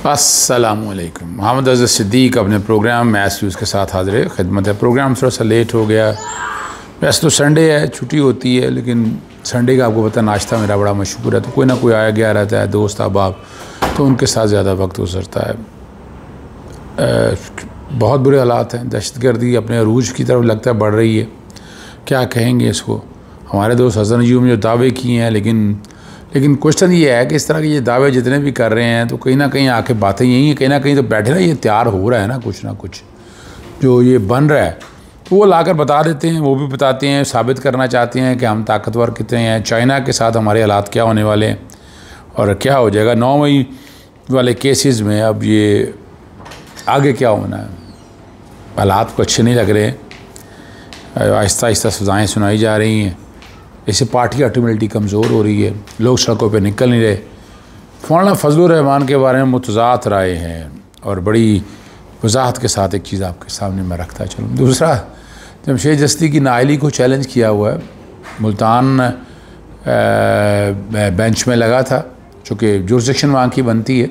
अस्सलामुअलैकुम। मोहम्मद अज़हर सिद्दीक़ अपने programme match news के साथ हाज़िर खिदमत है। प्रोग्राम थोड़ा सा लेट हो गया। वैसे तो संडे है, छुट्टी होती है, लेकिन संडे का आपको पता नाश्ता मेरा बड़ा मशहूर है, तो कोई ना कोई आया गया रहता है, दोस्त अहबाब, तो उनके साथ ज़्यादा वक्त गुजरता है। बहुत बुरे हालात हैं, दहशतगर्दी अपने अरूज की तरफ लगता है बढ़ रही है। क्या कहेंगे इसको। हमारे दोस्त हसन यूम जो दावे किए हैं, लेकिन क्वेश्चन ये है कि इस तरह के ये दावे जितने भी कर रहे हैं, तो कहीं ना कहीं आके बातें यही हैं, कहीं ना कहीं तो बैठे ना ये तैयार हो रहा है ना कुछ जो ये बन रहा है, तो वो लाकर बता देते हैं। वो भी बताते हैं, साबित करना चाहते हैं कि हम ताकतवर कितने हैं। चाइना के साथ हमारे हालात क्या होने वाले हैं और क्या हो जाएगा 9 मई वाले केसेस में। अब ये आगे क्या होना है, हालात को अच्छे नहीं लग रहे हैं। आहिस्ता आहिस्ता सज़ाएँ सुनाई जा रही हैं। इससे पार्टी अल्टीमेटली कमज़ोर हो रही है, लोग सड़कों पे निकल नहीं रहे। मौलाना फजलुर रहमान के बारे में मुतज़ाद राय हैं और बड़ी वजाहत के साथ एक चीज़ आपके सामने मैं रखता चलूँ। दूसरा, जमशेद जस्ती की नाअहली को चैलेंज किया हुआ है, मुल्तान बेंच में लगा था, चूँकि जुरिसडिक्शन वहाँ की बनती है,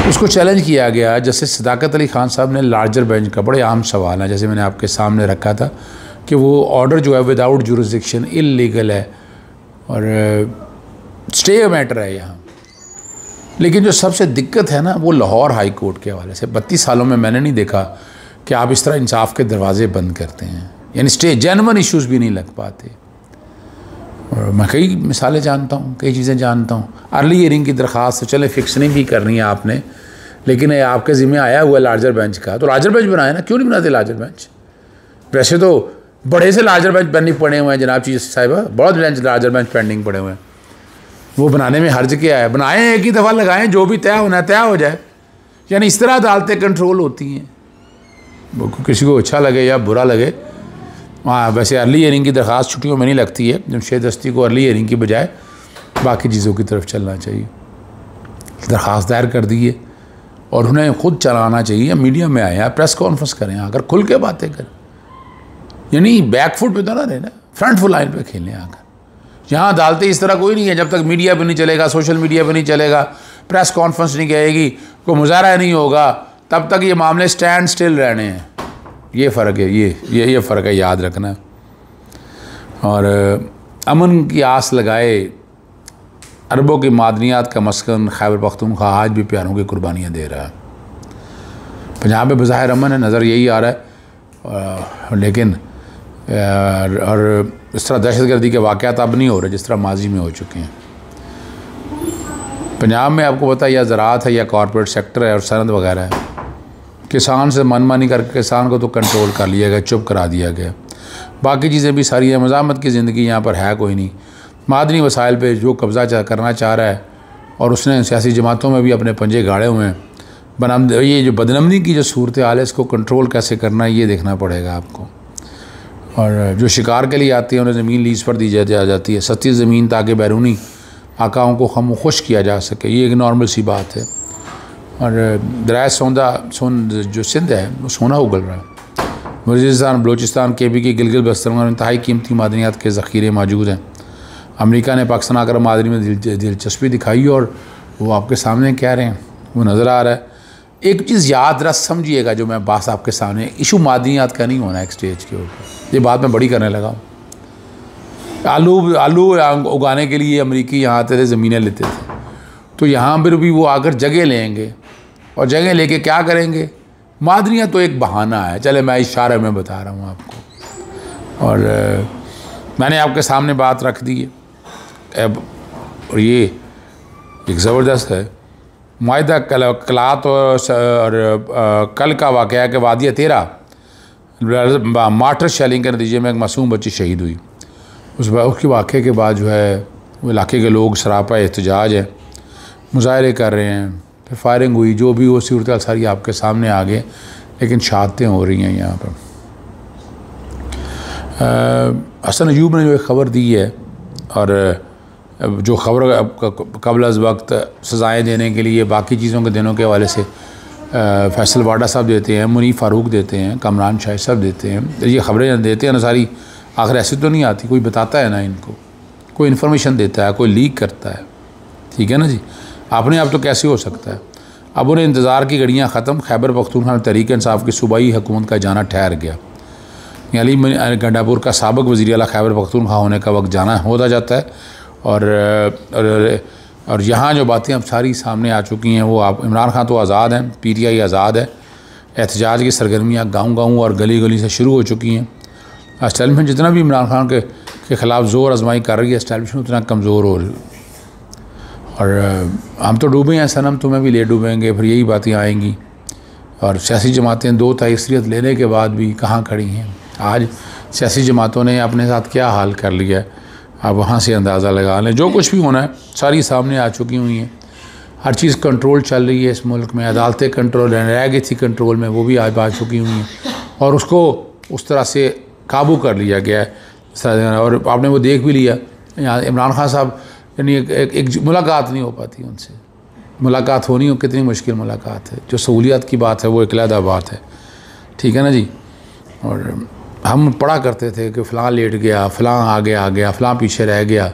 उसको चैलेंज किया गया। जस्टिस सदाकत अली खान साहब ने लार्जर बेंच का, बड़े अहम सवाल है, जैसे मैंने आपके सामने रखा था कि वो ऑर्डर जो है विदाउट जुरिसडिक्शन इल्लीगल है और स्टे मैटर है यहाँ। लेकिन जो सबसे दिक्कत है ना, वो लाहौर हाई कोर्ट के हवाले से 32 सालों में मैंने नहीं देखा कि आप इस तरह इंसाफ के दरवाजे बंद करते हैं, यानी स्टे जेन्युइन इश्यूज़ भी नहीं लग पाते। और मैं कई मिसालें जानता हूँ, कई चीज़ें जानता हूँ। अर्ली हियरिंग की दरख्वास्त, चले फिक्स नहीं भी करनी है आपने, लेकिन ये आपके ज़िम्मे आया हुआ लार्जर बेंच का, तो लार्जर बेंच बनाए ना, क्यों नहीं बनाते लार्जर बेंच। वैसे तो बड़े से लार्जर बेंच पेंडिंग पड़े हुए हैं जनाब चीफ साहिबा, बहुत लार्जर बेंच पेंडिंग पड़े हुए हैं। वो बनाने में हर्ज क्या है, बनाएं, एक ही दफ़ा लगाएं, जो भी तय होना है तय हो जाए। यानी इस तरह अदालतें कंट्रोल होती हैं, वो किसी को अच्छा लगे या बुरा लगे। हाँ, वैसे अर्ली हियरिंग की दरख्वास्त छुट्टियों में नहीं लगती है। जमशेद दस्ती को अर्ली हियरिंग की बजाय बाकी चीज़ों की तरफ चलना चाहिए। दरख्वास्त दायर कर दी है और उन्हें खुद चलाना चाहिए, मीडिया में आए, प्रेस कॉन्फ्रेंस करें, आकर खुल के बातें करें, यानी बैक फुट पे तो ना रहना, फ्रंट फुट लाइन पे खेलने आकर। यहाँ अदालतें इस तरह कोई नहीं है, जब तक मीडिया पे नहीं चलेगा, सोशल मीडिया पे नहीं चलेगा, प्रेस कॉन्फ्रेंस नहीं कहेगी, कोई मुजाहरा नहीं होगा, तब तक ये मामले स्टैंड स्टिल रहने हैं। ये फ़र्क है, ये फ़र्क है, याद रखना। और अमन की आस लगाए अरबों की मादनियात का मस्कन खैबर पख्तूनख्वा आज भी प्यारों की कुर्बानियाँ दे रहा है। पंजाब में बज़ाहिर अमन है, नज़र यही आ रहा है, लेकिन और इस तरह दहशतगर्दी के वाक़यात अब नहीं हो रहे जिस तरह माजी में हो चुके हैं। पंजाब में आपको पता है या ज़राअत है या कॉरपोरेट सेक्टर है और सनद वगैरह है। किसान से मनमानी करके किसान को तो कंट्रोल कर लिया गया, चुप करा दिया गया। बाकी चीज़ें भी सारी हैं, मज़ामत की ज़िंदगी यहाँ पर है कोई नहीं। मादनी वसाइल पे जो कब्ज़ा करना चाह रहा है, और उसने सियासी जमातों में भी अपने पंजे गाड़े हुए हैं। ये जो बदनमनी की जो सूरत हाल है, इसको कंट्रोल कैसे करना है ये देखना पड़ेगा आपको। और जो शिकार के लिए आती है उन्हें ज़मीन लीज़ पर दी जाती है, सस्ती ज़मीन, ताकि बैरूनी आकाओं को खम खुश किया जा सके। ये एक नॉर्मल सी बात है। और दरिया जो सिंध है वो सोना उगल रहा है। वज़ीरिस्तान, बलूचिस्तान, KP की गिलगित बल्तिस्तान में इंतहाई कीमती मादनियात के ज़ख़ीरे मौजूद हैं। अमेरिका ने पाकिस्तान आकर मादनी में दिलचस्पी दिखाई और वो आपके सामने कह रहे हैं, वो नज़र आ रहा है। एक चीज़ याद रख समझिएगा, जो मैं बात आपके सामने, इशू मादनियात का नहीं होना एक स्टेज के ऊपर। ये बात मैं बड़ी करने लगा हूँ। आलू उगाने के लिए अमेरिकी यहाँ आते थे, ज़मीनें लेते थे, तो यहाँ पर भी वो आकर जगह लेंगे और जगह लेके क्या करेंगे। मादनियात तो एक बहाना है, चले मैं इशारे में बता रहा हूँ आपको। और मैंने आपके सामने बात रख दी है। और ये एक ज़बरदस्त है मुआहिदा कलात और कल का वाक़या कि वादिया 13 मार्टर शेलिंग के नतीजे में एक मासूम बच्ची शहीद हुई। उसके वाक़े के बाद जो है वो इलाके के लोग सरापा एहतजाज है, मुजाहरे कर रहे हैं, फिर फायरिंग हुई, जो भी वो सूरत सारी आपके सामने आ गए। लेकिन शहादतें हो रही हैं यहाँ पर। हसन अयूब ने जो एक ख़बर दी है, और जो ख़बर कबल अज़ वक्त सज़ाएँ देने के लिए बाकी चीज़ों के दिनों के हवाले से फैसल वाडा साहब देते हैं, मुनीफ़ फ़ारूक देते हैं, कमरान शाह साहब देते हैं। ये ख़बरें देते हैं ना सारी, आखिर ऐसे तो नहीं आती, कोई बताता है ना इनको, कोई इन्फॉर्मेशन देता है, कोई लीक करता है, ठीक है ना जी। अपने आप तो कैसे हो सकता है। अब उन्हें इंतज़ार की घड़ियाँ ख़त्म, खैबर पख्तूनख्वा में तहरीक इंसाफ की सूबाई हुकूमत का जाना ठहर गया। अली गंडापुर का साबिक़ वज़ीर आला खैबर पख्तूनख्वा होने का वक्त जाना होता जाता है। और यहाँ जो बातें अब सारी सामने आ चुकी हैं वो आप, इमरान खान तो आज़ाद हैं, PTI आज़ाद है, एहतजाज की सरगर्मियाँ गाँव और गली गली से शुरू हो चुकी हैं। एस्टैब्लिशमेंट जितना भी इमरान खान के ख़िलाफ़ ज़ोर आजमाई कर रही है, एस्टैब्लिशमेंट उतना कमज़ोर हो रही। और हम तो डूबे हैं सनम, तुम्हें भी ले डूबेंगे, फिर यही बातें आएंगी। और सियासी जमातें 2 तारीख लेने के बाद भी कहाँ खड़ी हैं। आज सियासी जमातों ने अपने साथ क्या हाल कर लिया है, आप वहाँ से अंदाज़ा लगा लें। जो कुछ भी होना है सारी सामने आ चुकी हुई हैं। हर चीज़ कंट्रोल चल रही है इस मुल्क में, अदालतें कंट्रोल रह गई थी कंट्रोल में, वो भी आज आ चुकी हुई हैं और उसको उस तरह से काबू कर लिया गया है। और आपने वो देख भी लिया, यहाँ इमरान खान साहब यानी एक मुलाकात नहीं हो पाती उनसे, मुलाकात होनी हो कितनी मुश्किल मुलाकात है। जो सहूलियत की बात है वो एक अलग बात है, ठीक है ना जी। और हम पढ़ा करते थे कि फ़लाँ लेट गया, फ़लाँ आगे आ गया, फ़लाँ पीछे रह गया,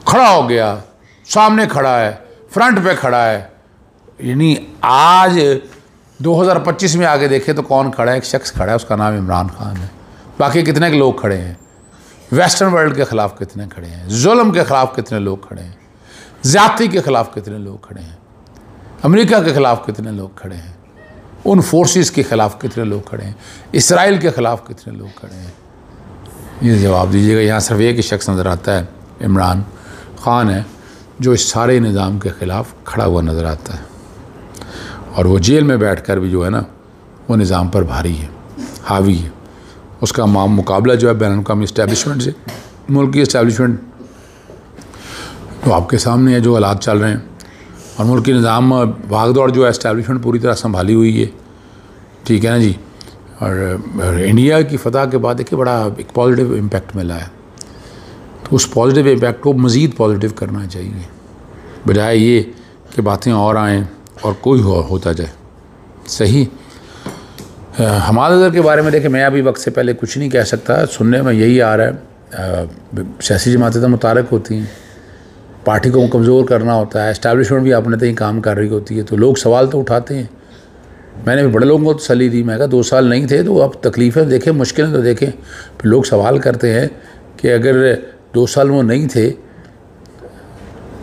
खड़ा हो गया, सामने खड़ा है, फ्रंट पे खड़ा है। यानी आज 2025 में आगे देखें तो कौन खड़ा है? एक शख्स खड़ा है, उसका नाम इमरान खान है। बाकी कितने लोग खड़े हैं? वेस्टर्न वर्ल्ड के ख़िलाफ़ कितने खड़े हैं? जुल्म के ख़िलाफ़ कितने लोग खड़े हैं? ज़्यादती के ख़िलाफ़ कितने लोग खड़े हैं? अमेरिका के ख़िलाफ़ कितने लोग खड़े हैं? उन फोर्सेस के ख़िलाफ़ कितने लोग खड़े हैं? इसराइल के ख़िलाफ़ कितने लोग खड़े हैं? ये जवाब दीजिएगा। यहाँ सिर्फ एक ही शख्स नज़र आता है, इमरान खान है, जो इस सारे निज़ाम के ख़िलाफ़ खड़ा हुआ नज़र आता है। और वो जेल में बैठकर भी जो है ना वो निज़ाम पर भारी है, हावी है। उसका मुकाबला जो है बैन-उल-अक़वामी इस्टेब्लिशमेंट से, मुल्क की इस्टेब्लिशमेंट तो आपके सामने है, जो हालात चल रहे हैं। और मुल्क की निज़ाम भागदौड़ जो है इस्टेब्लिशमेंट पूरी तरह संभाली हुई है, ठीक है ना जी। और इंडिया की फ़तह के बाद देखिए बड़ा एक पॉजिटिव इम्पैक्ट मिला है, तो उस पॉजिटिव इम्पैक्ट को मज़ीद पॉजिटिव करना चाहिए, बजाय ये कि बातें और आएँ और कोई और होता जाए। सही हमाद अज़हर के बारे में देखिए, मैं अभी वक्त से पहले कुछ नहीं कह सकता, सुनने में यही आ रहा है। सियासी जमातें तो मुतारक होती हैं, पार्टी को कमज़ोर करना होता है, इस्टेब्लिशमेंट भी अपने तक काम कर रही होती है, तो लोग सवाल तो उठाते हैं। मैंने भी बड़े लोगों को तसल्ली दी, मैं कहा 2 साल नहीं थे तो अब तकलीफ़ें देखें, मुश्किलें तो देखें। फिर लोग सवाल करते हैं कि अगर 2 साल वो नहीं थे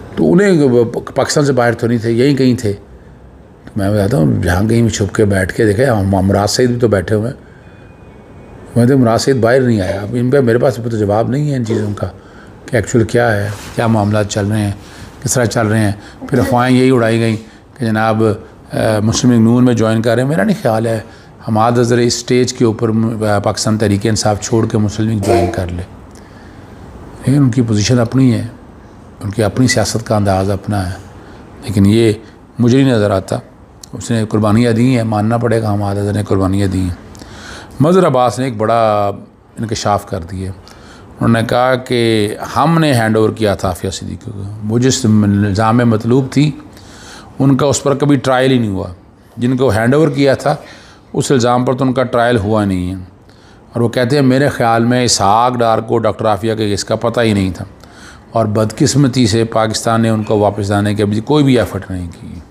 तो उन्हें पाकिस्तान से बाहर तो नहीं थे, यहीं कहीं थे। तो मैं बताता हूँ, जहाँ कहीं छुप के बैठ के देखे, मुराद सईद भी तो बैठे हुए हैं। मैं तो मुराद सईद बाहर नहीं आया। अब इन पर मेरे पास तो जवाब नहीं है इन चीज़ों का कि एक्चुअल क्या है, क्या मामला चल रहे हैं, किस तरह चल रहे हैं। फिर अफवाहें यही उड़ाई गई कि जनाब मुस्लिम लीग नून में ज्वाइन कर रहे हैं। मेरा नहीं ख्याल है हमाद अज़हर इस स्टेज के ऊपर पाकिस्तान तहरीक इंसाफ छोड़ के मुस्लिम लीग ज्वाइन कर ले, लेकिन उनकी पोजीशन अपनी है, उनकी अपनी सियासत का अंदाज़ अपना है। लेकिन ये मुझे नहीं नज़र आता, उसने कुर्बानियाँ दी हैं, मानना पड़ेगा हमाद अज़हर ने कुर्बानियाँ दी हैं। मज़हर अब्बास ने एक बड़ा इंकशाफ कर दिया। उन्होंने कहा कि हमने हैंड ओवर किया था आफिया सिद्दीकी को, वो जिस निज़ाम में मतलूब थी उनका उस पर कभी ट्रायल ही नहीं हुआ। जिनको हैंड ओवर किया था उस इल्ज़ाम पर तो उनका ट्रायल हुआ नहीं है। और वो कहते हैं मेरे ख़्याल में इसहाक डार को डॉक्टर आफिया के इसका पता ही नहीं था, और बदकिस्मती से पाकिस्तान ने उनको वापस लाने के कोई भी एफ़र्ट नहीं की।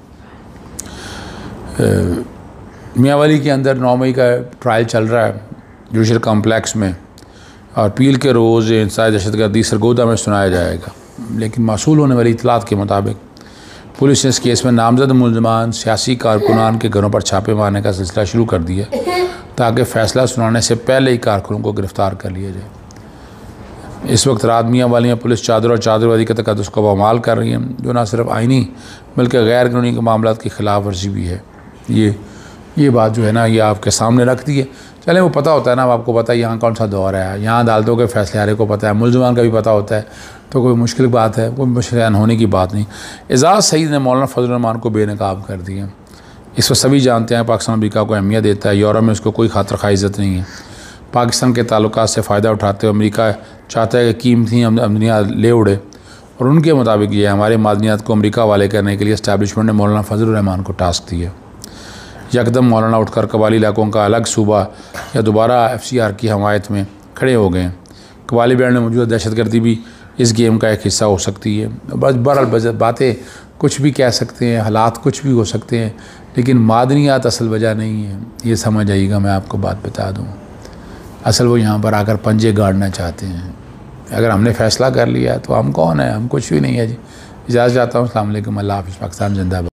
मियांवाली के अंदर 9 मई का ट्रायल चल रहा है जुडिशल कॉम्प्लेक्स में, और पील के रोज़ इंसाई दहशतगर्दी सरगोदा में सुनाया जाएगा। लेकिन मौसूल होने वाली इतलात के मुताबिक पुलिस ने इस केस में नामजद मुल्ज़मान सियासी कारकुनान के घरों पर छापे मारने का सिलसिला शुरू कर दिया, ताकि फ़ैसला सुनाने से पहले ही कारकुनों को गिरफ़्तार कर लिया जाए। इस वक्त रात मियांवाली में पुलिस चादर और चादरवादी के तक़द्दुस को पामाल कर रही है, जो न सिर्फ आइनी बल्कि गैर कानूनी के मामलों की खिलाफ वर्जी भी है। ये बात जो है ना, ये आपके सामने रख दी है। चलें, वो पता होता है ना, आपको पता है यहाँ कौन सा दौर है, यहाँ अदालतों के फैसले हारे को पता है, मुल्ज़मान का भी पता होता है, तो कोई मुश्किल बात है, कोई मुश्किल होने की बात नहीं। एजाज़ सईद ने मौलाना फजल रहमान को बेनकाब कर दिया। इस पर सभी जानते हैं पाकिस्तान अमेरिका को अहमियत देता है, यूरोप में उसको कोई खातिर खा इज़्ज़त नहीं है। पाकिस्तान के ताल्लुकात से फ़ायदा उठाते हुए अमेरिका चाहता है कि कीमती आमदनियाँ ले उड़े, और उनके मुताबिक ये हमारे मादनियात को अमेरिका वाले करने के लिए इस्टेब्लिशमेंट ने मौलाना फजल रहमान को टास्क दिया। यकदम मौलाना उठकर कबाली इलाकों का अलग सूबा या दोबारा FCR की हमायत में खड़े हो गए। कबाली बैंड में मौजूद दहशतगर्दी भी इस गेम का एक हिस्सा हो सकती है। बस बहरहाल बातें कुछ भी कह सकते हैं, हालात कुछ भी हो सकते हैं, लेकिन मादनियात असल वजह नहीं है। ये समझ आइएगा, मैं आपको बात बता दूँ। असल वो यहाँ पर आकर पंजे गाड़ना चाहते हैं। अगर हमने फ़ैसला कर लिया तो हम कौन है, हम कुछ भी नहीं है जी। इजाज़त चाहता हूँ। अस्सलाम वालेकुम, अल्लाह हाफ़िज़। पाकिस्तान जिंदाबाद।